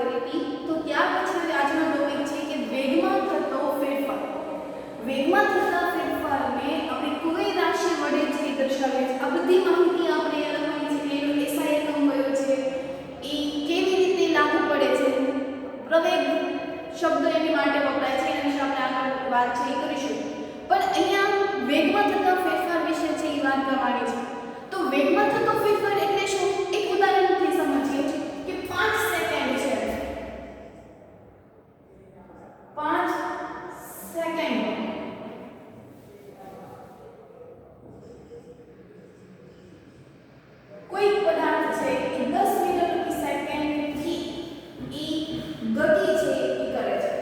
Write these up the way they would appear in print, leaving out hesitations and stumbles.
કરી હતી તો ત્યાર પછી આજનો ટોપિક છે કે વેગમાં થતો ફેરફાર. વેગમાં થતા ફેરફારને આપણે કોઈ રાશિ વડે જે દર્શાવીએ છીએ, આ બધી માહિતી આપણે લખવાની છે. એનો એસઆઈ એકમ કયો છે, એ કેવી રીતે લાગુ પડે છે, પ્રવેગ શબ્દ એની માટે વપરાય છે, એના વિશે આપણે આગળ વાત છે એ કરીશું. પણ અહીંયા વેગમાં થતા ફેરફાર વિશે છે એ વાત કરવાની છે. તો વેગમાં થતો ફેરફાર એટલે શું? એક ઉદાહરણથી સમજીએ કે 5 સેકન્ડ છે. 5 સેકન્ડ કોઈ પદાર્થ છે એ 10 મીટર પ્રતિ સેકન્ડથી ગતિ છે એ કરે છે.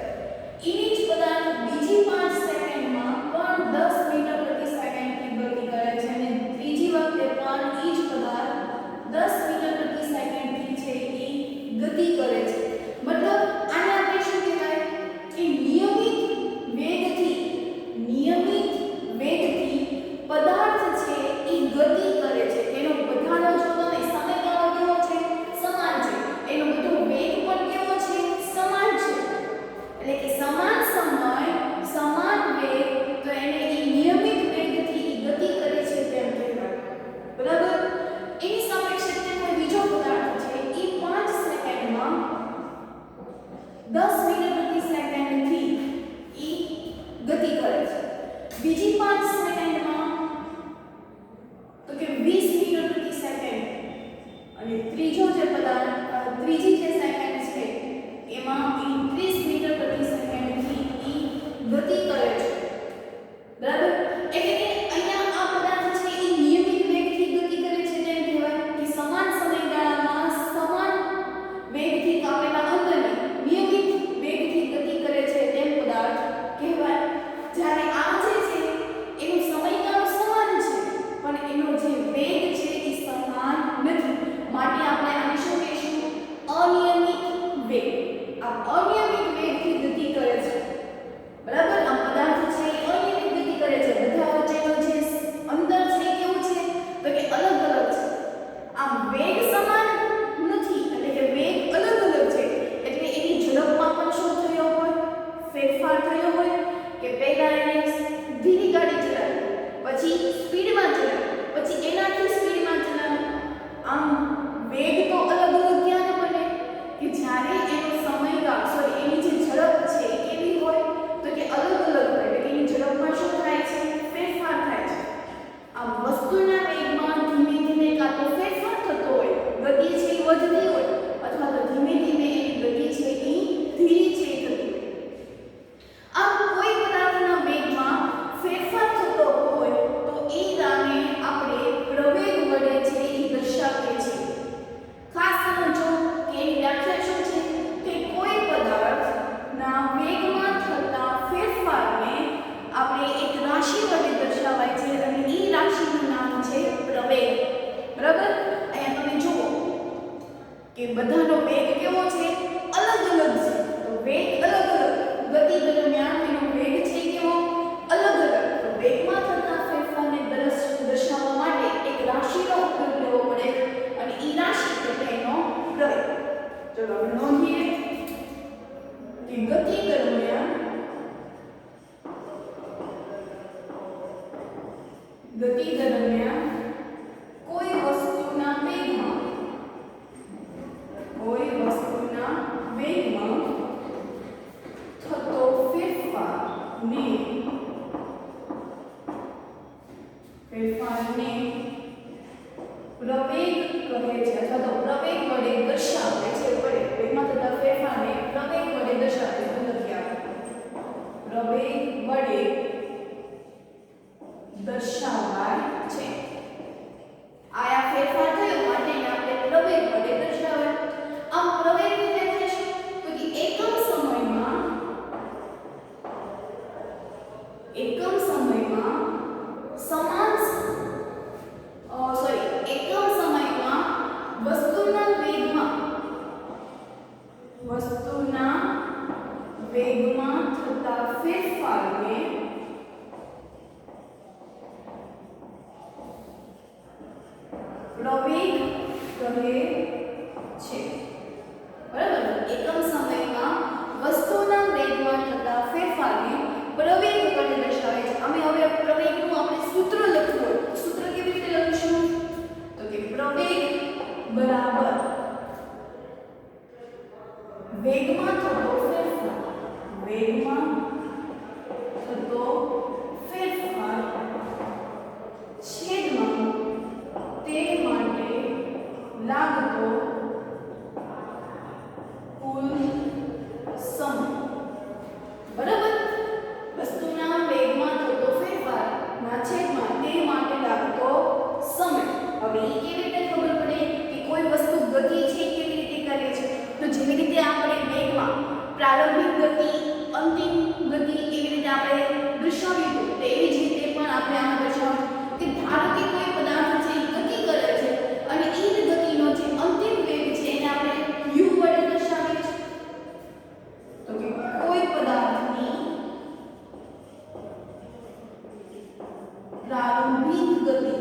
એની જ પદાર્થ બીજી 5 સેકન્ડમાં પણ 10 મીટર પ્રતિ સેકન્ડથી ગતિ કરે છે અને ત્રીજી વખતે પણ એ જ પદાર્થ 10 મીટર પ્રતિ સેકન્ડથી છે એ ગતિ કરે છે. મતલબ આને આપણે શું કહેવાય કે નિયમિત વેગથી પદાર્થ છે એ ગતિ કરે છે. એનો બધાનો જો તમે સમયગાળો કેવો છે, સમાન છે. એનો બધો વેગ પણ કેવો છે, સમાન છે. એટલે કે સમાન સમય સમાન વેગ, તો એને એ નિયમિત વેગથી ગતિ કરે છે તેમ કહેવાય. બરાબર. એની સાપેક્ષે કોઈ બીજો પદાર્થ છે એ 5 સેકન્ડમાં 10 મીટર પ્રતિ સેકન્ડથી એ ગતિ કરે છે. બીજી 5 સેકન્ડમાં તો કે 20 મીટર પ્રતિ સેકન્ડ, અને ત્રીજો જે પદાર્થ ત્રીજી જે સેકન્ડ છે એમાં 30 મીટર પ્રતિ સેકન્ડથી ગતિ કરે છે. બરાબર. એટલે કે અહીંયા આ પદાર્થ છે એ નિયમિત વેગથી ગતિ કરે છે તેમ કહેવાય કે સમાન સમયગાળામાં સમાન વેગથી કાપેલા અંતરની નિયમિત વેગથી ગતિ કરે છે તેમ પદાર્થ કહેવાય. જ્યારે આ જે છે એનો સમયગાળો સમાન છે પણ એનો જે વેગ છે એ સમાન નથી. માટે આપણે આને શું કહીશું? અનિયમિત વેગ. આ અનિયમિત વેગથી ગતિ કરે છે. બરાબર. આ પદાર્થ છે એ અનિયમિત ગતિ કરે છે. બધા વચ્ચેનો જે અંતર છે કેવું છે તો કે અલગ અલગ છે. આ વેગ સમાન નથી, એટલે કે વેગ અલગ અલગ છે. એટલે એની ઝડપમાં પણ શું થયો હોય? ફેરફાર થયો હોય. કે પહેલા એને ધીરી ગાડી ચલાવી, પછી સ્પીડમાં ચલાવી, પછી એનાથી સ્પીડમાં ચલાવી. આમ વેગ તો અલગ અલગ ક્યારે બને કે જ્યારે એનો સમયગાળો એની જે ઝડપ છે એ કેવી હોય તો કે અલગ અલગ હોય. એટલે એની ઝડપમાં શું થાય છે? ફેરફાર થાય છે. આ વસ્તુના વેગમાં ધીમે ધીમે કાં તો ફેરફાર થતો હોય, ગતિ છે એ વધતી હોય, અથવા તો ધીમે ધીમે એની ગતિ છે એ ધીરી છે થતી હોય. આમ કોઈ પદાર્થના વેગમાં ફેરફાર થતો હોય તો એ રાને આપણે પ્રવેગ વડે છે એ દર્શાવીએ છીએ. ખાસ સમજો કે એની વ્યાખ્યા શું છે કે કોઈ પદાર્થના વેગમાં થતા ફેરફારને આપણે એક રાશિ વડે દર્શાવાય છે અને એ રાશિનું નામ છે પ્રવેગ. બરાબર. અહીંયા તમે જુઓ કે બધાનો વેગ કેવો છે? અલગ અલગ છે. તો વેગ અલગ અલગ, ગતિ દરમિયાન એનો વેગ છે કેવો? અલગ અલગ. તો વેગમાં થતા ફેરફારને દર્શાવવા માટે એક રાશિનો ઉપયોગ લેવો પડે અને એ રાશિ એટલે એનો પ્રવેગ. ચલો આપણે નોંધીએ કે ગતિ દરમિયાન કોઈ વસ્તુના વેગમાં થતો ફેરફારને પ્રવેગ કહે છે, અથવા તો પ્રવેગ વડે દર્શાવે છે. વેગમાં થતા ફેરફારને પ્રવેગ વડે દર્શાવે છે. પ્રવેગ વડે દર્શાવાય છે. આયા ફેરફાર થયો માટે આપણે પ્રવેગ વડે દર્શાવાય. આમ પ્રવેગની વ્યાખ્યા શું? તો કે એકમ સમયમાં વસ્તુના વેગમાં થતા ફેરફારને પ્રવેગ કહે છે. બરાબર. એકમ સમયમાં વસ્તુના વેગમાં થતા ફેરફારને પ્રવેગ વડે દર્શાવે છે. અમે હવે પ્રવેગનું આપણે સૂત્ર લખવું હોય, સૂત્ર કેવી રીતે લખીશું? તો કે પ્રવેગ બરાબર વેગમાં થતો ફેરફાર, વેગમાં થતો ફેરફાર છેદમાં તે માટે લાગતો કુલ સમય. બરાબર, વસ્તુના વેગમાં થતો ફેરફાર ના છેદમાં તે માટે લાગતો સમય. હવે એ કેવી રીતે ખબર પડે કે કોઈ વસ્તુ ગતિ છે કેવી રીતે કરે છે? તો જેવી રીતે આપણે વેગમાં પ્રારંભિક ગતિ, અંતિમ ગતિ એવી રીતે આપણે દર્શાવ્યું હતું, તેવી જ રીતે પણ આપણે આમાં દર્શાવ્યું કે ધારો કે કોઈ પદાર્થ છે ગતિ કરે છે અને એ જ ગતિનો જે અંતિમ વેગ છે એને આપણે u વડે દર્શાવીએ છીએ. તો કે કોઈ પદાર્થની પ્રારંભિક ગતિ,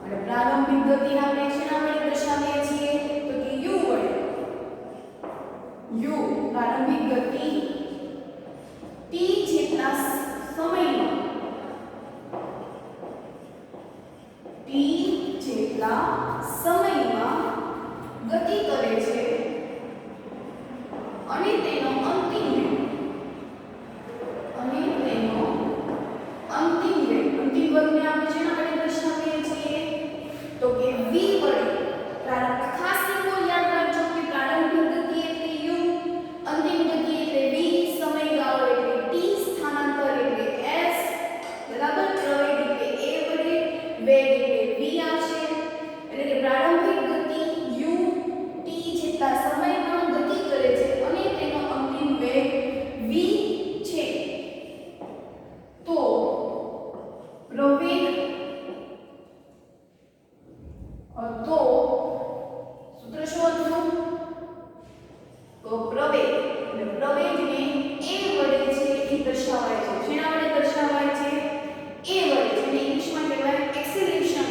અને પ્રારંભિક ગતિ આપણે શેના વડે દર્શાવીએ છીએ? તો કે u વડે. u પ્રારંભિક ગતિ t જેટલા સમયમાં, t જેટલા સમયમાં ગતિ કરે છે અને તેનો અંતિમ વેગ, અને તેનો અંતિમ વેગને આપણે શેના વડે દર્શાવીએ છીએ? તો કે v વડે. ખાસ સિમ્બોલ યાદ રાખજો કે પ્રારંભિક ગતિ એટલે u, અંતિમ ગતિ એટલે v, સમયગાળો એટલે t, સ્થાનાંતર એટલે s, બરાબર, પ્રવેગ એટલે a વડે, વેગ એટલે v આવશે. એટલે કે પ્રારંભિક ગતિ u t જેટલા સમયમાં ગતિ કરે છે અને તેનો અંતિમ વેગ v છે. તો પ્રવેગ તો સૂત્ર શું હતું? તો પ્રવેગ, એટલે પ્રવેગને a વડે છે એ દર્શાવાય છે. શેના વડે દર્શાવાય છે? a વડે, જેને ઇંગ્લિશમાં કહેવાય એક્સેલરેશન.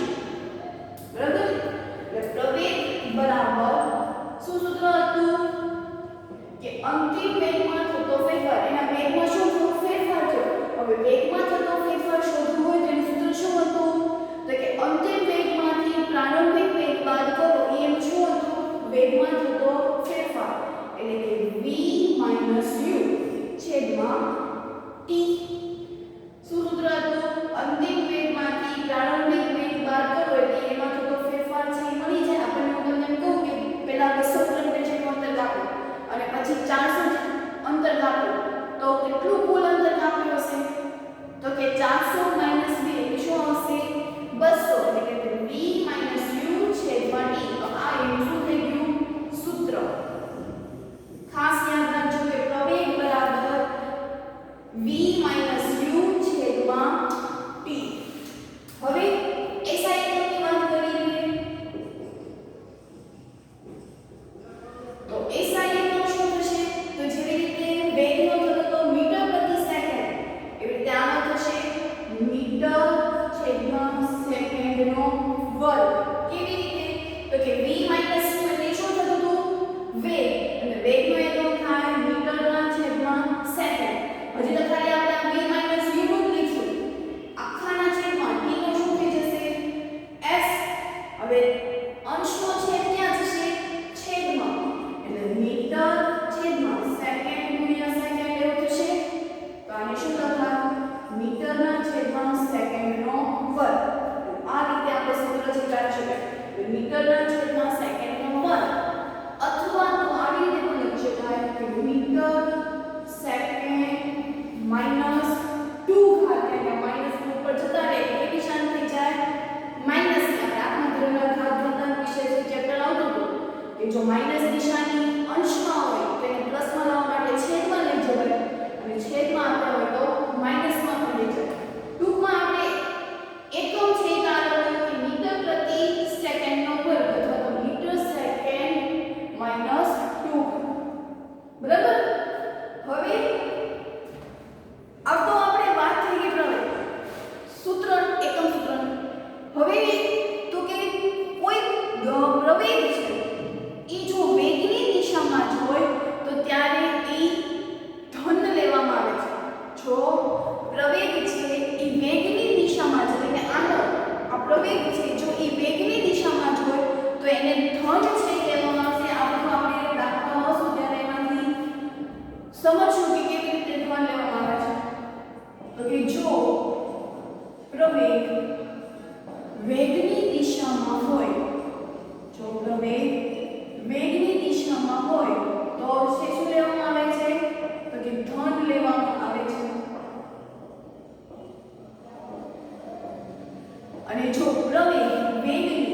જો પ્રવેગ વેગની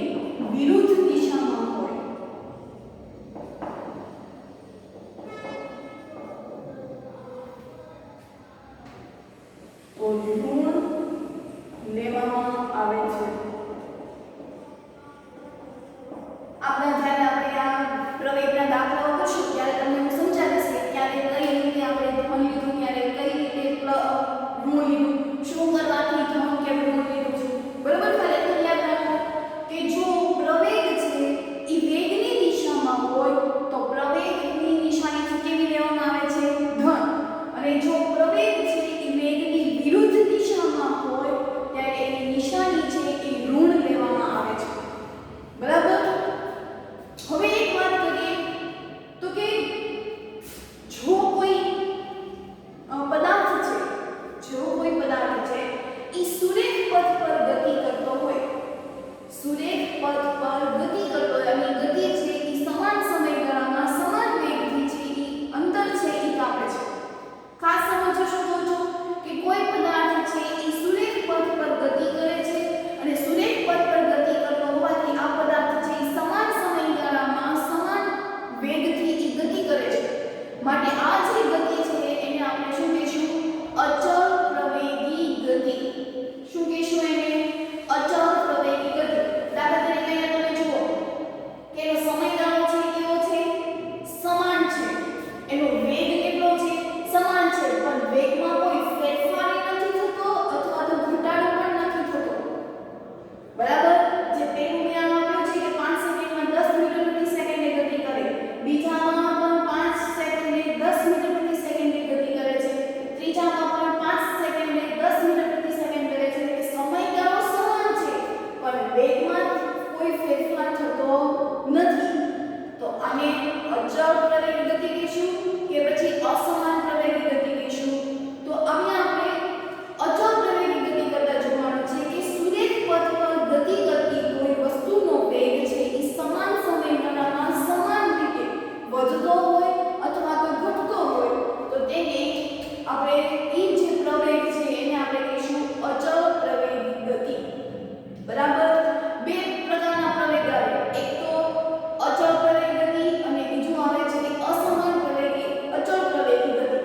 વિરુદ્ધ દિશામાં હોય તો ઋણ લેવામાં આવે છે. આપણા જ્યારે આપણે આ પ્રવેગના દાખલાઓ કરશું ત્યારે તમને હું સમજાવીશ કે ક્યારે કઈ રીતે આપણે ધન લીધું, ક્યારે કઈ રીતે ઋણ લીધું, શું કરવાથી ધન કે ઋણ લીધું છે. બરોબર? ખાલી એટલું યાદ રાખો કે જો પ્રવેગ છે એ વેગની દિશામાં હોય તો પ્રવેગની નિશાની કેવી લેવામાં આવે છે? ધન. અને જો પ્રવેગ છે એ વેગની વિરુદ્ધ દિશામાં હોય ત્યારે એની નિશાની છે એ ઋણ લેવામાં આવે છે. બરાબર? હવે એક વાત કરીએ તો કે જો કોઈ પદાર્થ છે એ સુરેખ પથ પર ગતિ કરતો હોય, સુરેખ પથ પર ગતિ કરતો હોય અને ગતિ છે એ સમાન સમયગાળામાં સમાન વેગથી છે એ અંતર છે એ કાપે છે. ખાસ સમજો શકો છો કે કોઈ પદાર્થ છે એ સુરેખ પથ પર ગતિ કરે છે અને સુરેખ પથ પર ગતિ કરતો હોવાથી આ પદાર્થ છે એ સમાન સમયગાળામાં સમાન વેગથી એ ગતિ કરે છે. માટે આ જે ગતિ છે એને આપણે શું કહીશું? અચળ પ્રવેગી ગતિ. શું કહીશું એને? અચળ પ્રવેગી ગતિ. દાખલા તરીકે અહીંયા તમે જુઓ કે એનો સમયગાળો છે કેવો છે? સમાન છે. એનો વેગ કેટલો છે? સમાન છે. પણ વેગમાં કોઈ ફેરફાર નથી થતો અથવા તો ઘટાડો પણ નથી થતો. બરાબર? જે પેલું મેં આપ્યું છે કે 5 સેકન્ડમાં 10 મીટર પ્રતિ સેકન્ડે ગતિ કરે, બીજામાં પણ 5 સેકન્ડે 10 મીટર પ્રતિ સેકન્ડે ગતિ કરે છે, ત્રીજામાં પણ 5 સેકન્ડે 10 મીટર પ્રતિ સેકન્ડ કરે છે. એટલે સમયગાળો સમાન છે પણ વેગમાં કોઈ ફેરફાર થતો નથી. તો આને અચળ પ્રવેગી ગતિ કહીશું કે પછી અસમાન પ્રવેગી ગતિ કહીશું? તો અહીંયા આપણે અચળ પ્રવેગી ગતિ કરતા જોવાનું છે કે સુરેખ પથ પર ગતિ કરતી કોઈ વસ્તુનો વેગ છે એ સમાન સમયગાળામાં સમાન રીતે વધતો હોય અથવા તો ઘટતો હોય તો તેને આપણે એ જે પ્રવેગ છે એને આપણે કહીશું અચળ પ્રવેગી ગતિ. બરાબર? બે પ્રકારના પ્રવેગ આવે, એક તો અચળ પ્રવેગી ગતિ અને બીજું આવે છે અસમાન પ્રવેગી અચળ પ્રવેગી ગતિ.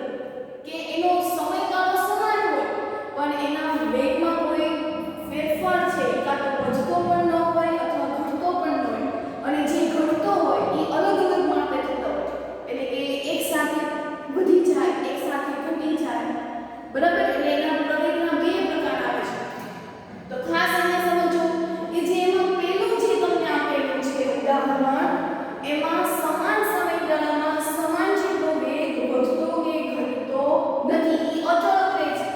કે એનો સમયગાળો સમાન હોય પણ એના વેગમાં કોઈ ફેરફાર છે એ કાં તો વધતો પણ ન હોય અથવા ઘટતો પણ ન હોય અને જે ઘટતો હોય એ અલગ અલગ માપે થતો હોય. એટલે કે એક સાથે વધી જાય, એક સાથે ઘટી જાય. બરાબર? એટલે એના પ્રવેગના બે પ્રકાર આવે છે. તો ખાસ અહીંયા સમજો કે જે એમાં પહેલું જે તમને આપેલું છે ઉદાહરણ, એમાં સમાન સમયગાળામાં સમાન જેટલો વેગ વધતો કે ઘટતો નથી. એ અચળ રહે છે.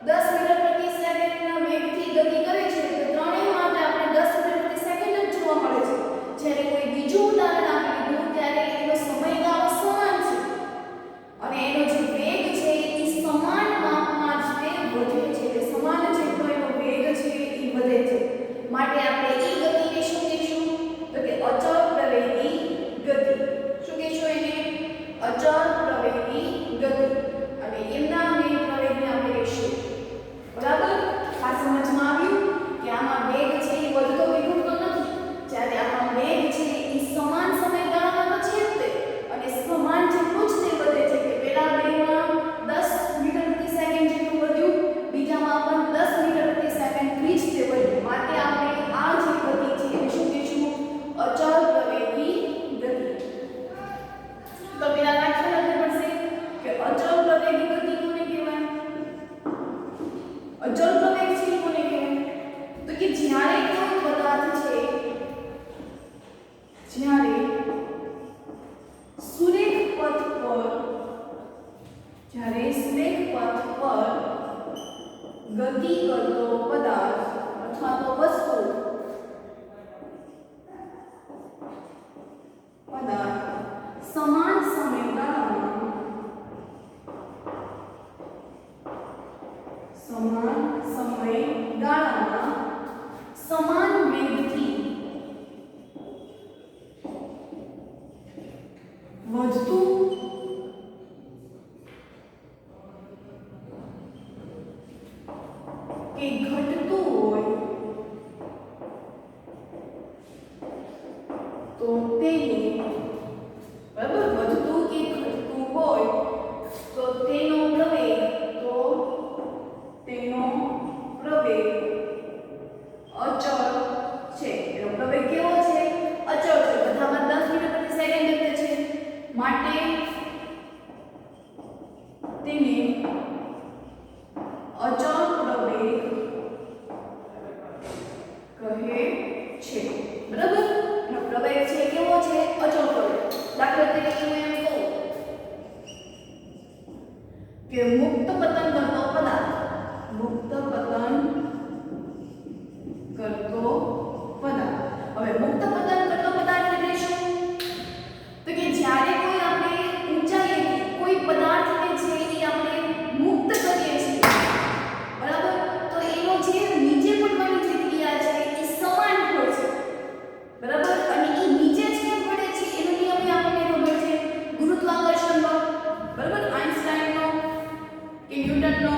10 મીટર પ્રતિ સેકન્ડના વેગથી ગતિ કરે છે તો ત્રણેય માટે આપણે 10 મીટર પ્રતિ સેકન્ડ જ જોવા મળે છે. જ્યારે કોઈ બીજું ઉદાહરણ આપી દીધું ત્યારે એનો સમયગાળો સમાન છે અને એનો જે વેગ છે એ સમાન માપમાં જ તે વધે છે. એટલે સમાન જેટલો એનો વેગ છે એ વધે છે. માટે આપણે એ ગતિને શું કહીશું? તો કે અચળ પ્રવેગી ગતિ. શું કહીશું એને? અચળ પ્રવેગી ગતિ. અને એમના બે પ્રવેગને આપણે કહીશું. બરાબર? ખાસ સમજમાં આવ્યું કે આમાં વેગ છે એ વધતો કે ઘટતો નથી. જ્યારે આમાં વેગ છે એ સમાન સમયગાળામાં છે જ તે અને સમાન જેટલું જ તે વધે છે. કે પહેલા બેમાં 10 મીટર પ્રતિ સેકન્ડ જેટલું વધ્યું, બીજામાં પણ 10 મીટર પ્રતિ સેકન્ડ થી જ તે વધ્યું. માટે આપણે આ જે તો તેને બરાબર વધતું કે ઘટતું હોય તો તેનો પ્રવેગ અચળ છે. એનો પ્રવેગ કેવો છે? અચળ છે. બધામાં 10 મીટર પ્રતિ સેકન્ડ એટલે છે માટે તેને અચળ પ્રવેગ કહે છે. બરાબર? એનો પ્રવેગ છે કેવો છે? અચળ પ્રવેગ. દાખલા તરીકે હું એમ કહું કે મુક્ત પતન કરતો પદાર્થ હવે મુક્ત પતન કરતો પદાર્થ એટલે શું? તો કે જ્યારે કોઈ આપણે ઊંચાઈએથી કોઈ પદાર્થને છે એ આપણે મુક્ત કરીએ છીએ બરાબર તો એનો જે નીચે પડવાની જે ક્રિયા છે એ સમાન હોય છે બરાબર અને એ નીચે જે પડે છે એનો નિયમ આપણને ખબર છે ગુરુત્વાકર્ષણ બળ બરાબર આઇન્સ્ટાઈનનો કે ન્યૂટનનો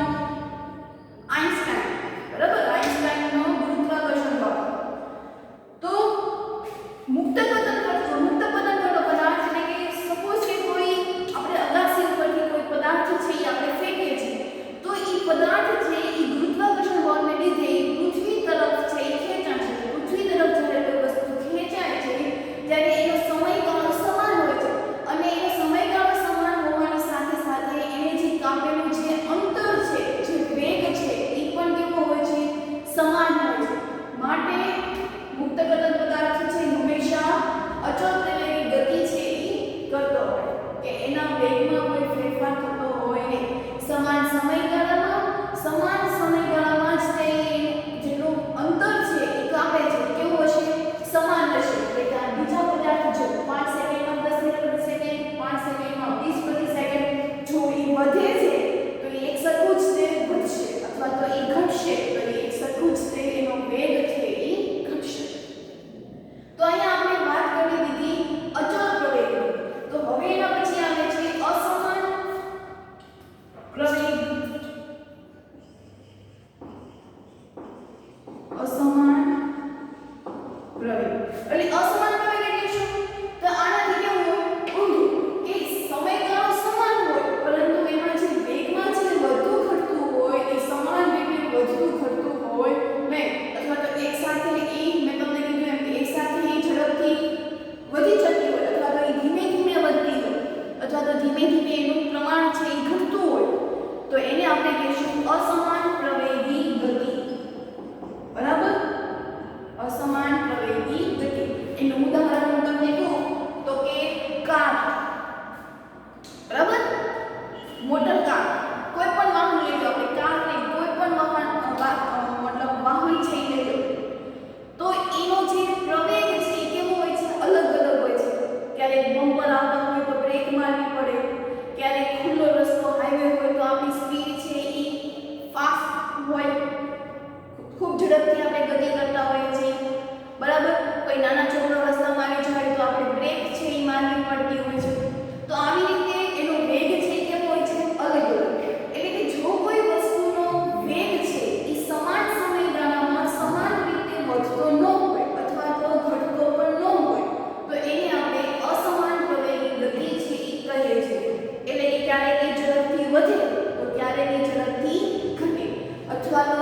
આઇન્સ્ટાઈન બરાબર આઇન્સ્ટાઈનનો ગુરુત્વાકર્ષણ બળ તો મુક્ત પતન કરતો પદાર્થ એટલે કે સપોઝ કે કોઈ આપણે અગાસી ઉપરથી કોઈ પદાર્થ છે એ આપણે ફેંકીએ છીએ તો એ પદાર્થ છે એ ગુરુત્વાકર્ષણ બળને લીધે પૃથ્વી તરફ છે એ ખેંચાય છે પૃથ્વી તરફ જ્યારે કોઈ વસ્તુ ખેંચાય છે ત્યારે એનો સમયગાળો સમાન હોય છે અને એનો સમયગાળો સમાન હોવાની સાથે સાથે એને જે કાપેલું જે અંતર છે જે વેગ છે એ પણ કેવો હોય છે સમાન હોય છે માટે મુક્ત પતન પદાર્થ છે હંમેશા અચળ પ્રવેગી ગતિ છે એ કરતો હોય કે એના વેગમાં કોઈ ફેરફાર થતો હોય નહીં સમાન સમયગાળામાં જ તે જેટલું અંતર છે એ કાપે છે કેવું હશે સમાન હશે એટલે કે આ બીજા પદાર્થ જો 5 સેકન્ડમાં 10 મીટર પ્રતિ સેકન્ડ 5 સેકન્ડમાં 20 પ્રતિ સેકન્ડ જો એ વધે છે તો એ એક સરખું જ તે વધશે અથવા તો એ ઘટશે તો એ એક સરખું જ તે એનો વેગ છે એ ઘટશે. તો અહીંયા આપણે વાત કરી દીધી અચળ પ્રવેગની. તો હવે એના પછી આવે છે અસમાન પ્રવેગ. એટલે અસમાન પ્રવેગ એટલે શું? તો આનાથી કેવું હોય ઊંધું કે સમયગાળો સમાન હોય પરંતુ એમાં જે વેગમાં જે વધતું ઘટતું હોય એ સમાન વેગે વધતું ઘટતું હોય નહીં અથવા તો એક સાથે એ મેં તમને કીધું એમ કે એક સાથે એ ઝડપથી વધી જતી હોય અથવા તો એ ધીમે ધીમે વધતી હોય અથવા તો ધીમે ધીમે એનું પ્રમાણ છે એ ઘટતું હોય તો એને આપણે કહીશું અસમાન પ્રવેગી ગતિ. બરાબર? અસમાન પ્રવેગી ગતિ. એનું ઉદાહરણ હું તમને કહું તો કે કાર બરાબર મોટર કાર કોઈ પણ વાહન લઈ લો આપણે કાર નહીં કોઈ પણ વાહન મતલબ વાહન છે એ લઈ લો તો એનો જે પ્રવેગ છે એ કેવો હોય છે અલગ હોય છે ક્યારેક બમ્પર આવતા હોય તો બ્રેક મારવી પડે ક્યારેક ખુલ્લો રસ્તો હાઈવે હોય તો આપણી સ્પીડ છે એ ફાસ્ટ હોય ખૂબ ઝડપથી આપણે ગતિ કરતા હોઈએ છીએ બરાબર કોઈ નાના ચોકડો રસ્તામાં આવી જાય તો આપણે બ્રેક છે એ મારવી પડતી હોય છે તો આવી રીતે એનો વેગ છે કેવો હોય છે અલગ એટલે કે જો કોઈ વસ્તુનો વેગ છે એ સમાન સમયગાળામાં સમાન રીતે વધતો ન હોય અથવા તો ઘટતો પણ ન હોય તો એને આપણે અસમાન પ્રવેગી ગતિ છે એ કહીએ છીએ એટલે કે ક્યારેક એ ઝડપથી વધે તો ક્યારેક એ ઝડપથી ઘટે અથવા તો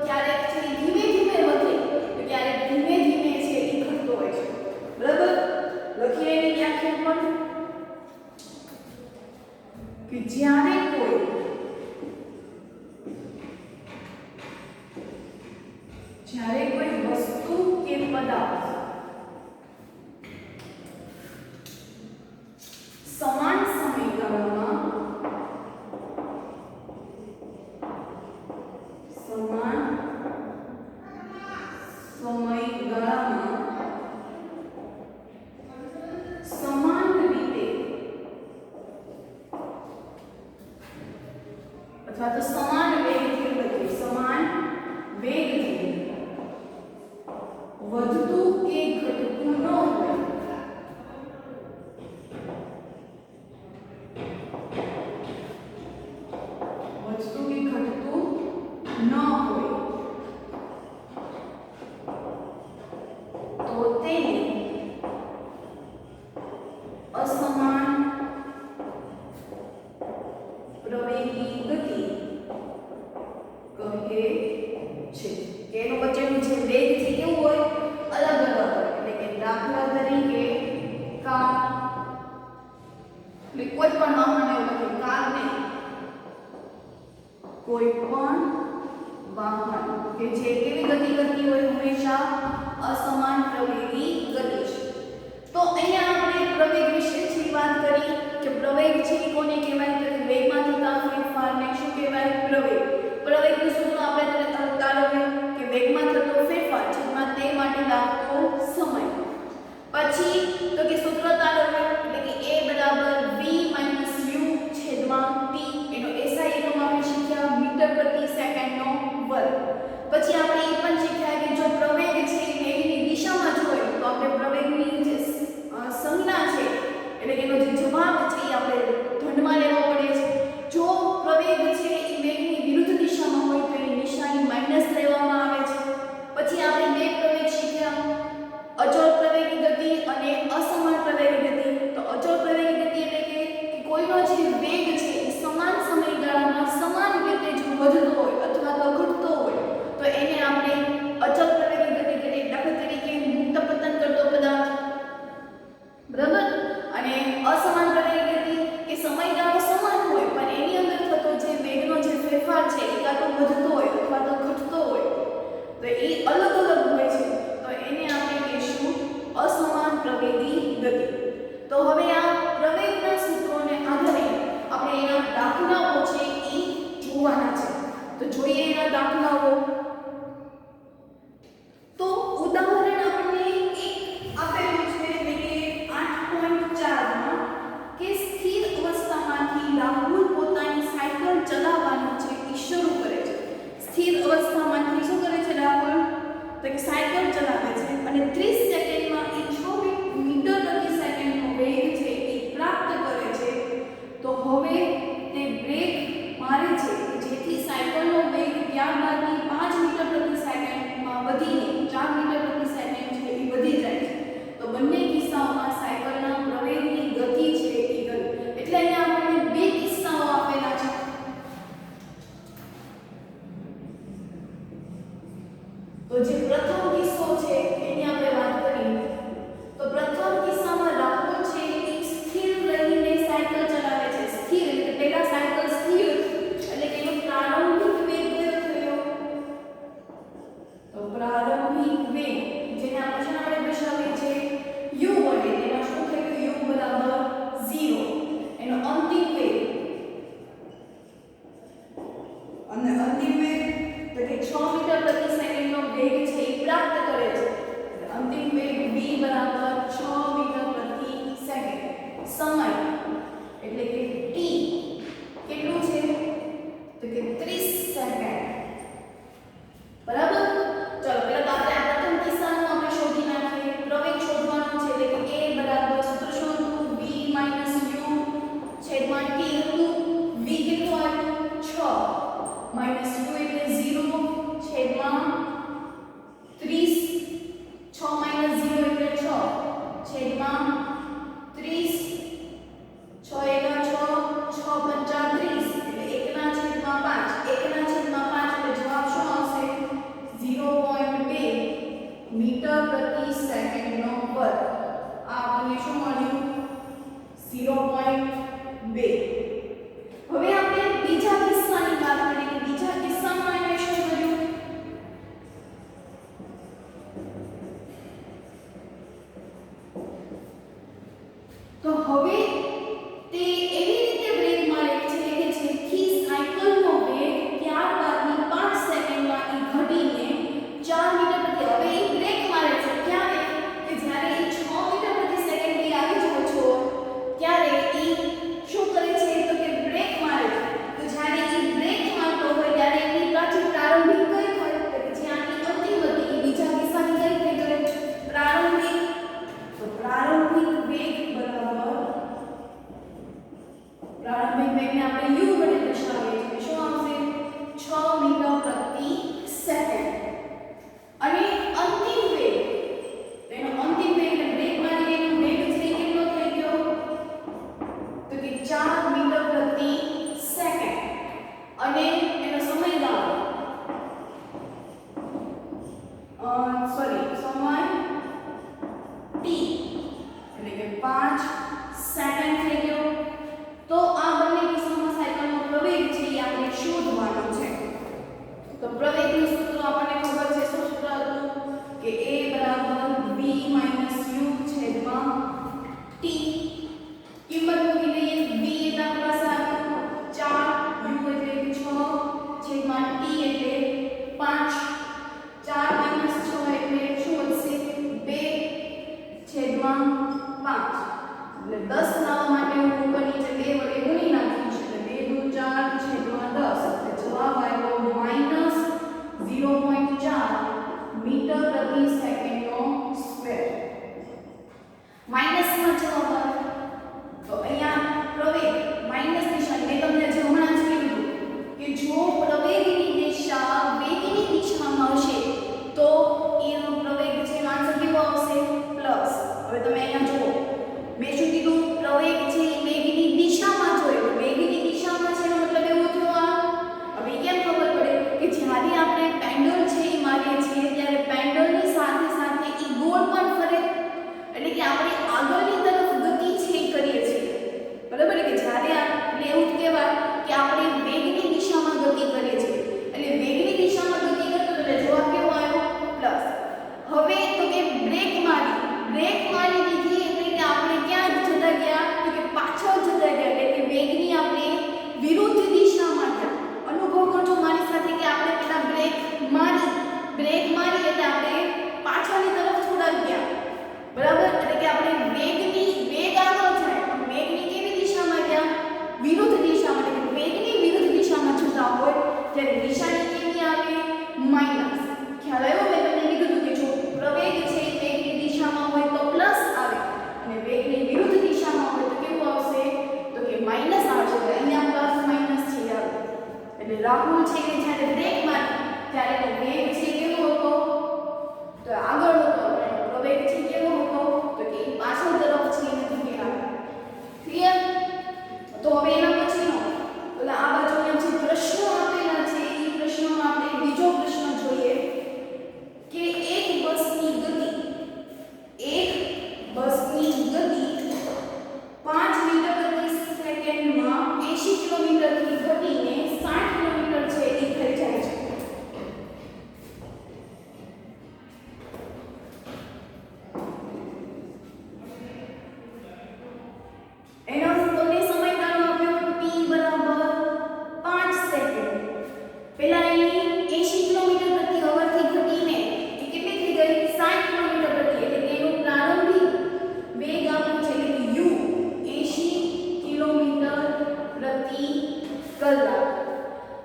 ક્યારેક છે ધીમે ધીમે વધે તો ક્યારેક ધીમે ધીમે છે એ ઘટતો હોય છે. બરાબર? લખીએ એની વ્યાખ્યા પણ કે જ્યારે કોઈ વસ્તુ કે પદાર્થ સમાન સમયગાળામાં સમાન રીતે અથવા તો સમાન વેગથી વધતું કે ઘટતું ન હોય તો તેને છેદમાં 30 6 એકા 6 6 પંચા 30 એટલે 1 ના છેદમાં 5 1 ના છેદમાં 5 એટલે જવાબ શું આવશે 0.2 મીટર પ્રતિ સેકન્ડનો વર્ગ આ આપણને શું મળ્યું 0.2 હવે આપણે બીજા કિસ્સાની વાત કરીએ કે બીજા કિસ્સામાં આપણે શું કર્યું તો હવે તે એવી રીતે બ્રેક મારે છે કે જેથી સાયકલનો વેગ ત્યારબાદની 5 સેકન્ડમાં એ ઘટીને 4 મીટર પ્રતિ હવે એ બ્રેક મારે છે ક્યારે કે જ્યારે એ 6 મીટર પ્રતિ સેકન્ડે આવી જાય છો ત્યારે એ શું કરે છે તો કે બ્રેક મારે છે તો જ્યારે એ બ્રેક મારતો હોય ત્યારે એની પ્રાચીન પ્રારંભિક કઈ હોય તો કે જ્યાંની અંતિમ હતી એ બીજા કિસ્સાની કઈ થઈ ગઈ પ્રારંભિક તો પ્રારંભિક વેગ બરાબર પ્રારંભિક વેગને આપણે u વડે દર્શાવીએ છીએ શું આવશે 6 મીટર પ્રતિ સેકન્ડ અને અંતિમ વેગ એનો અંતિમ વેગ એટલે બ્રેક મારીને એનો વેગ છે કેટલો થઈ ગયો તો કે 4 મીટર પ્રતિ સેકન્ડ અને એનો સમયગાળો સમય t એટલે કે 5 સેકન્ડ થઈ ગયો તો આ બંને કિસ્સામાં સાયકલનો પ્રવેગ છે એ આપણે શોધવાનો છે તો પ્રવેગનું સૂત્ર આપણને ખબર છે શું સૂત્ર હતું કે a v u છેદમાં t કિંમત મૂકી દઈએ v એટલે આપણી પાસે આવ્યું 4 u એટલે 6 છેદમાં t એટલે 5 4 - 6 એટલે શું વધશે 2 છેદમાં 5 એટલે 10 લાવવા માટે હું ઉપર નીચે 2 વડે ગુણી નાખું છું એટલે 2 * 4 છેદમાં 10 એટલે જવાબ આવ્યો -0.4 મીટર પ્રતિ સેકન્ડનો સ્ક્વેર માઈનસમાં જવાબ આવે તો અહીંયા પ્રવેગ માઈનસ દિશા મેં તમને જે હમણાં જ કીધું કે જો પ્રવેગની દિશા વેગની દિશામાં હશે તો એનો પ્રવેગ છે આન્સર કેવો આવશે પ્લસ હવે તમે અહીંયા જુઓ મેં શું કીધું પ્રવેગ છે વેગની દિશામાં જોયો વેગની દિશામાં છે એનો મતલબ એવો થયો આ હવે કેમ ખબર પડે કે જ્યારે આપણે પેન્ડલ છે એ મારીએ છીએ ત્યારે પેન્ડલની સાથે સાથે એ ગોળ પણ ફરે એટલે કે આપણે આગળની તરફ ગતિ છે એ કરીએ છીએ બરાબર કે જ્યારે એટલે એવું જ કહેવાય કે આપણે વેગની દિશામાં ગતિ કરીએ છીએ એટલે વેગની દિશામાં ગતિ કરતો એટલે જવાબ કેવો આવ્યો પ્લસ હવે તો કે બ્રેક મારી દીધી એટલે કે આપણે ક્યાં જતા ગયા તો કે પાછળ જતા ગયા એટલે કે વેગની આપણે વિરુદ્ધ દિશામાં ગયા અનુભવ કરજો મારી સાથે કે આપણે પેલા બ્રેક મારી એટલે આપણે પાછળની તરફ થોડા ગયા બરાબર એટલે કે આપણે વેગ આગળ જાય વેગની કેવી દિશામાં ગયા વિરુદ્ધ દિશામાં એટલે વેગની વિરુદ્ધ દિશામાં જતા હોય ત્યારે નિશાની કેવી આવે માઈનસ ખ્યાલ આવ્યો મેં તમને કીધું કે જો પ્રવેગ છે વેગની દિશામાં હોય તો પ્લસ આવે અને વેગની વિરુદ્ધ દિશામાં હોય તો કેવું આવશે તો કે માઈનસ આવશે અહીંયા પ્લસ માઈનસ છે આવે એટલે રાહુલ છે કે જ્યારે બ્રેક મારી ત્યારે એનો વેગ છે કેવો હતો તો આગળ હતો અને પ્રવેગ છે કેવો હતો તો કે પાછળ તરફ છે એને ધીમે આવે ક્લિયર તો હવે એના પછીનો એટલે આ બાજુના જે પ્રશ્નો આપેલા છે એ પ્રશ્નોમાં આપણે બીજો પ્રશ્ન જોઈએ કે એક બસની ગતિ 5 મીટર પ્રતિ સેકન્ડમાં 80 કિલોમીટરથી ઘટીને 60 કિલોમીટર છે એ થઈ જાય છે એનો તમને સમયગાળો આપ્યો t બરાબર 5 સેકન્ડ પહેલા એની 80 કિલોમીટર પ્રતિ અવરથી ઘટીને એ કેટલી થઈ ગઈ 60 કિલોમીટર પ્રતિ એટલે કે એનું પ્રારંભિક વેગ આપ્યો છે એટલે કે u 80 કિલોમીટર પ્રતિ કલાક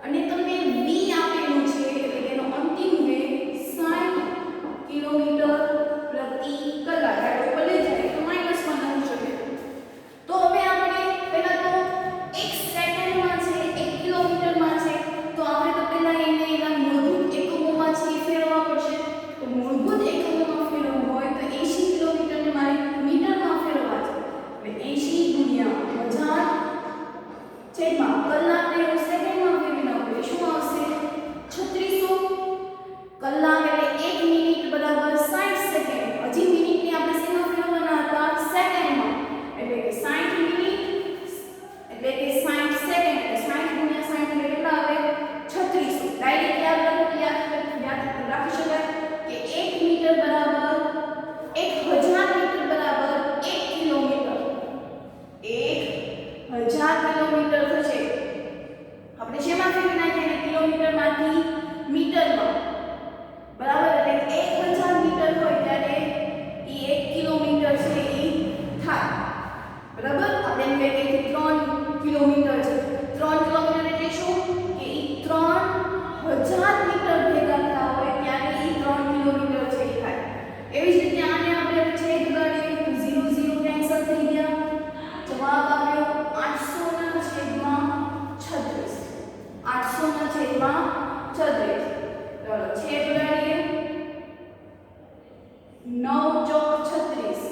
અને તમને v આપેલું છે એટલે કે એનો અંતિમ વેગ 60 કિલોમીટર પ્રતિ કલાક આ ઉપર લઈ જાય તો માઈનસ માં આવી શકે તો હવે આપણે પહેલા તો 1 સેકન્ડમાં છે 1 કિલોમીટરમાં છે તો આપણે તો પહેલા એને એના મૂળભૂત એકમોમાં છે ફેરવવા પડશે તો મૂળભૂત એકમોમાં ફેરવવું હોય તો 80 કિલોમીટરને મારે મીટર 9 ચોક 36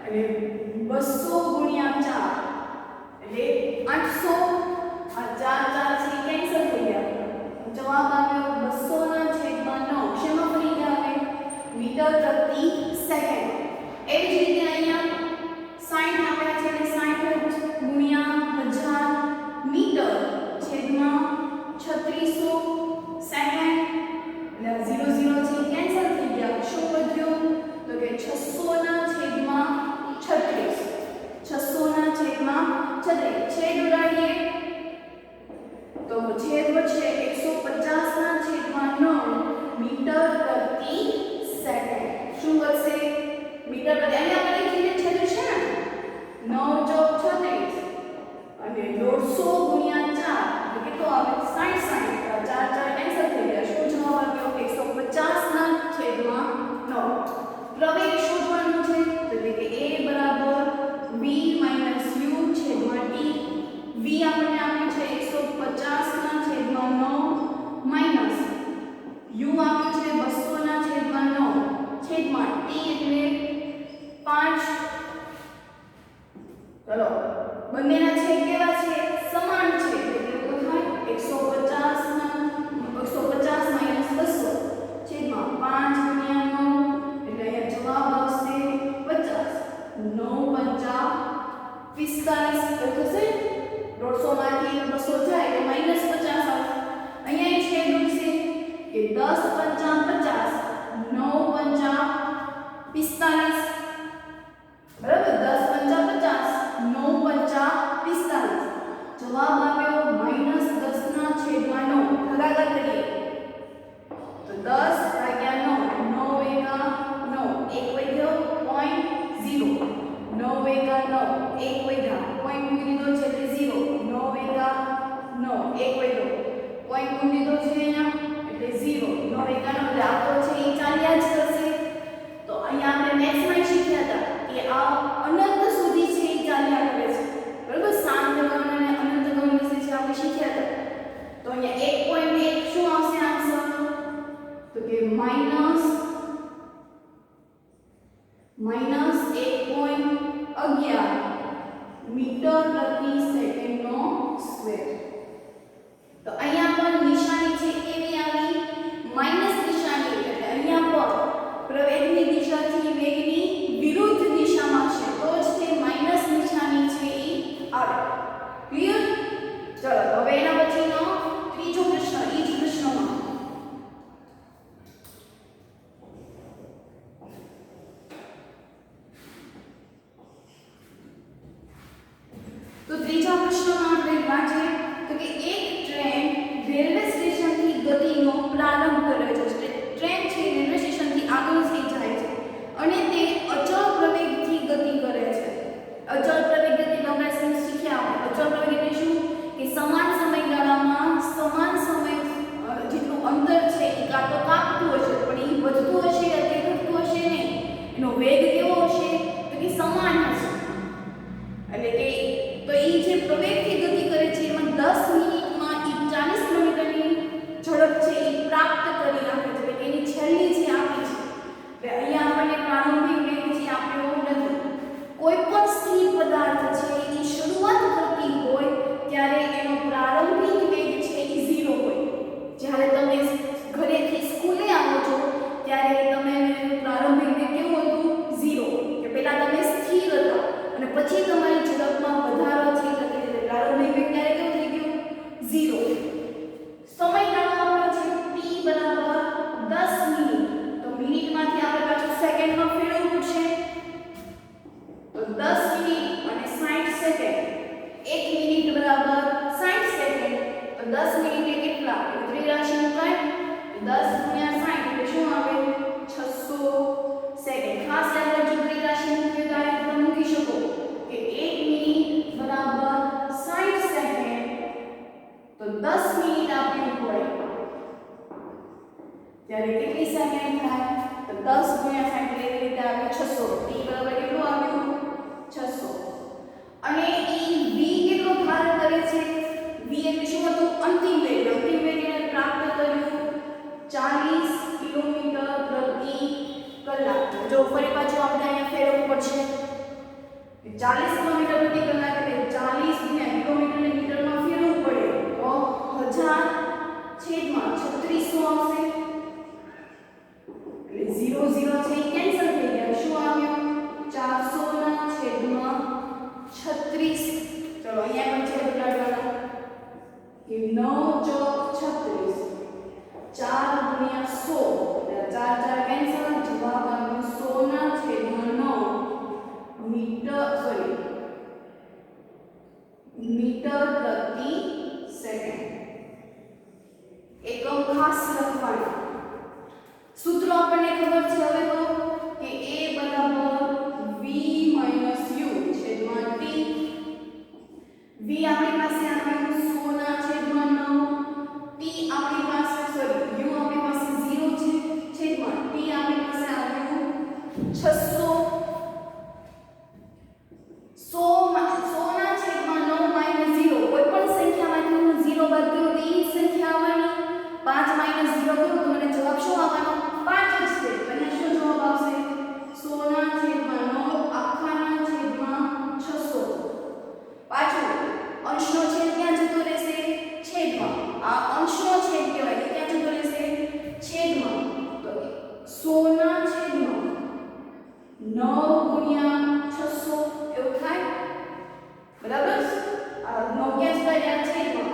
અને 200 ગુણ્યા 4 એટલે 800 આ 4 4 છે કેન્સલ થઈ ગયા જવાબ આવ્યો 200 ના છેદમાં 9 શેમાં ફરી ગયા હવે મીટર પ્રતિ સેકન્ડ એવી જ રીતે અહીંયા 60 આપ્યા છે એટલે 60 ગુણ્યા 1000 મીટર છેદમાં 3600 સેકન્ડ એટલે 0 0 છે કેન્સલ થઈ ગયા શું વધ્યું તો કે 600 ના છેદમાં 36 600 ના છેદમાં 36 છેદ ઉડાડીએ તો છેદ વચ્ચે 150 ના છેદમાં 9 મીટર પ્રતિ સેકન્ડ શું વધશે મીટર પ્રતિ અહીંયા આપણે કીધું છેદ છે ને 9 ચોક 36 અને 150 ગુણ્યા 4 એટલે કેટલો આવે 60 60 4 4 કેન્સલ થઈ ગયા શું જવાબ આવ્યો 150 ના છેદમાં 9 પ્રવેગ શોધવાનું છે તો એટલે કે a બરાબર v u છેદમાં t v આપણને આપ્યું છે 150 ના છેદમાં 9 માઈનસ u આપ્યું છે 200 ના છેદમાં 9 છેદમાં t એટલે 5 ચલો બંનેના છેદ કેવા છે સમાન છે એટલે કેટલું થાય 150 ના 150 માઈનસ 200 છેદમાં 5 ગુણ્યા 9 એટલે અહીંયા જવાબ આવશે 50 9 5 45 તો થશે 150 માંથી 200 જાય એટલે માઈનસ 50 આવશે અહીંયા એ છેદ ઉડશે કે 10 5 50 9 5 45 બરાબર 10 5 50 9 5 45 જવાબ આવ્યો -10 ના છેદમાં 9 ભાગાકાર કરીએ તો 10 ભાગ્યા 9 9 એકા 9 1 વધ્યો 0.0 9 એકા 9 1 વધ્યા પોઈન્ટ મૂકી દીધો છે એટલે 0 9 એકા 9 1 વધ્યો પોઈન્ટ મૂકી દીધો છે અહીંયા એટલે 0 9 એકા 9 એટલે આ તો છે એ ચાલ્યા જ કરશે તો અહીંયા આપણે મેથ્સમાં શીખ્યા હતા કે આ અનંત સુધી છે એ ચાલ્યા કરે છે બરાબર સાંત ગણ અને અનંત ગણ વિશે છે આપણે શીખ્યા હતા તો અહીંયા 1.1 શું આવશે આન્સર તો કે -1.11 મીટર પ્રતિ સેકન્ડ નો સ્ક્વેર તો અહીંયા પણ નિશાની છે કેવી આવી માઈનસ નિશાની એટલે અહીંયા પણ પ્રવેગની દિશાથી વેગની વિરુદ્ધ દિશામાં છે તો જ તે માઈનસ નિશાની છે એ આવે ક્લિયર ચલો હવે એના પછીનો ત્રીજો પ્રશ્ન એ જ પ્રશ્નમાં તો ત્રીજા પ્રશ્નમાં આપણે વાંચીએ તો કે એક ટ્રેન રેલવે સ્ટેશનથી ગતિનો પ્રારંભ કરે છે ટ્રેન છે રેલવે સ્ટેશનથી આગળ થઈ જાય છે અને તે અચળ પ્રવેગથી ગતિ કરે છે અચળ પ્રવેગ ગતિ આપણે શીખ્યા અચળ પ્રવેગ એટલે શું કે સમાન સમયગાળામાં સમાન સમય જેટલું અંતર છે એ કાં તો કાપતું હશે પણ એ વધતું હશે કે ઘટતું હશે નહીં એનો વેગ કેવો હશે તો કે સમાન હશે એટલે કે તો એ જે પ્રવેગથી ગતિ કરે છે એમાં 10 મિનિટમાં એ 40 કિલોમીટરની ઝડપ છે એ પ્રાપ્ત કરી નાખે છે એટલે એની છેલ્લી જે આપી છે એટલે અહીંયા આપણને પ્રારંભિક વેગ છે આપ્યો નથી કોઈ પણ સ્થિર પદાર્થ છે એ શરૂઆત કરતી હોય ત્યારે એનો પ્રારંભિક વેગ છે એ 0 હોય જ્યારે તમે ઘરેથી સ્કૂલે આવો છો ત્યારે તમે પ્રારંભિક વેગ કેવું હતું 0 કે પહેલા તમે સ્થિર હતા અને પછી તમારી ઝડપમાં વધારો થઈ શકે એટલે પ્રારંભિક વેગ ત્યારે કેવું થઈ ગયું 0 સમયગાળો આપણો છે t બરાબર 10 મિનિટ તો મિનિટમાંથી આપણે પાછું સેકન્ડમાં ફેરવવું પડશે તો 10 મિનિટ અને 60 સેકન્ડ 1 મિનિટ બરાબર 60 સેકન્ડ તો 10 મિનિટે કેટલા ત્રિરાશિ મુકાય 10 ગુણ્યા 60 એટલે શું આવે 600 સેકન્ડ ખાસ યાદ રાખજો ત્રિરાશિ મૂકવી તો આ રીતે મૂકી શકો કે 1 મિનિટ બરાબર 60 સેકન્ડ તો 10 મિનિટ આપણે હોય ત્યારે કેટલી સેકન્ડ થાય તો 10 ગુણ્યા 60 એવી રીતે આવે 600 t બરાબર કેટલું આવ્યું 600 અને એ v કેટલો ધારણ કરે છે v એટલે શું હતું અંતિમ વેગ એને પ્રાપ્ત કર્યું 40 કલાક. જો ફરી પાછું આપણે અહીંયા ફેરવવું પડશે. 40 કિલોમીટર પ્રતિ કલાક એટલે 40 ગુણ્યા કિલોમીટરને મીટરમાં ફેરવવું પડે તો 1000 છેદમાં 3600 આવશે. એટલે 0 0 છે એ કેન્સલ થઈ ગયા. શું આવ્યું? 400 ના છેદમાં 36. ચલો અહીંયા પણ છેદ ઉડાડવાના કે 9 ચોક 36 4 ગુણ્યા 100 એટલે 4 4 કેન્સલ. જવાબ આવ્યો 100 ના છેદમાં 9 મીટર પ્રતિ સેકન્ડ. એકમ ખાસ લખવાના. સૂત્ર આપણને ખબર છે હવે તો કે a બરાબર v u છેદમાં t. v આપણી પાસે આવ્યું 100 ના છેદમાં 9. t આપણી પાસે સોરી u આપણી પાસે 0 છે છેદમાં t આપણી પાસે આવ્યું 600. 100 ના છેદમાં 9 માઈનસ 0 કોઈ પણ સંખ્યામાંથી હું 0 બાદ કરું તો એ સંખ્યા આવવાની. 5 માઈનસ 0 કરું તો મને જવાબ શું આવવાનો? 5 જ છે. અને શું જવાબ આવશે? 100 ના છેદમાં 9 આખાના છેદમાં 600. પાછું અંશનો છેદ ક્યાં જતો રહેશે? છેદમાં. આ અંશનો છેદ કહેવાય કે ક્યાં જતો રહેશે? છેદમાં. તો 100 ના છેદમાં 9 ગુણ્યા 600 એવું થાય. બરાબર? આ 9 ક્યાં જતા રહ્યા? છેદમાં.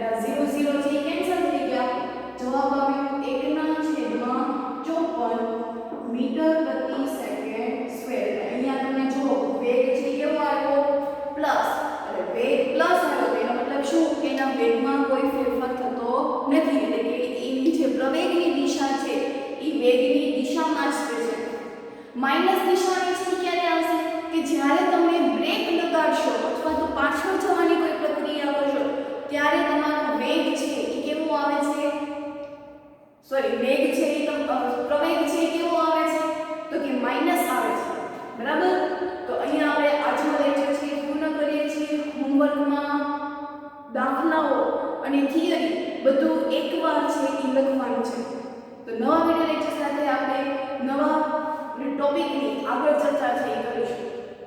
એટલે 0 0 છે કેન્સલ થઈ ગયા. જવાબ આવ્યો 1 ના છેદમાં 54 મીટર પ્રતિ સેકન્ડ સ્ક્વેર. અહીંયા તમે જો વેગ છે કેવો આવ્યો? પ્લસ. એટલે વેગ પ્લસ આવ્યો તો એનો મતલબ શું કે એના વેગમાં કોઈ ફેરફાર થતો નથી. એટલે કે એની જે પ્રવેગની દિશા છે એ વેગની દિશામાં જ છે. માઈનસ નિશાની છે ક્યારે આવશે? કે જ્યારે તમે બ્રેક લગાડશો અથવા તો પાછળ જવાની કોઈ પ્રક્રિયા કરશો ત્યારે તમારો વેગ છે એ કેવો આવે છે? સોરી વેગ છે એ પ્રવેગ છે એ કેવો આવે છે? તો કે માઈનસ આવે છે. બરાબર? તો અહીંયા આપણે આજનો લેક્ચર છે પૂર્ણ કરીએ છીએ. હોમવર્કમાં દાખલાઓ અને થિયરી બધું એકવાર છે એ લખવાનું છે. તો નવા વિડિયો લેક્ચર સાથે આપણે નવા ટોપિકની આગળ ચર્ચા છે એ કરીશું.